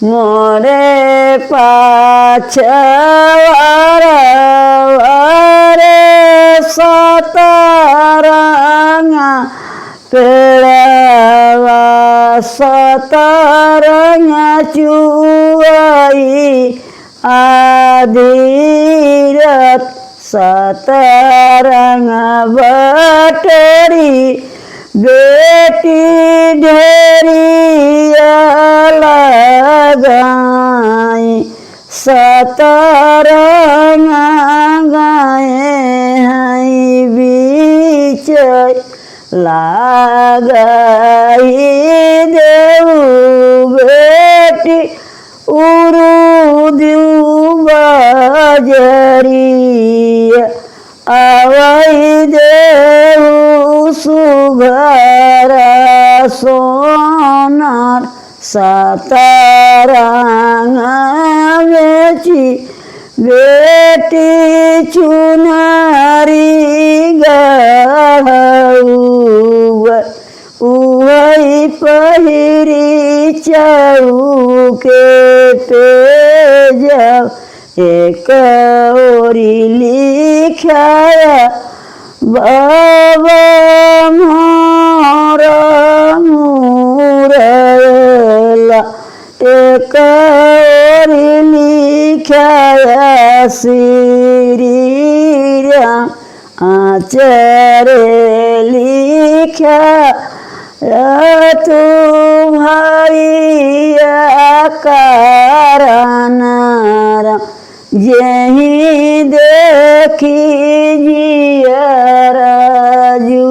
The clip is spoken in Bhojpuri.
मोरे पाछवारा वारे सतरंगा पेड़वा सतरंगा चुआई आधीरत सतरंगा बटोरी बेटी ढेरिया लगाई सतरंगा गाए हैं बीच लगाई देऊ बेटी उरु दिऊ बजरिया आवई देऊ सुघरा सोनार सतरंगा बेची बेटी चुनारी गढ़उआ उहई पहिरी चौके पे जाओ एक ओरी लिखाया बाबा मोर मुरला एक ओरी लिखाया श्री राम आचरे लिखा तुम्हारिया कारनारा यही देखी जिया राजू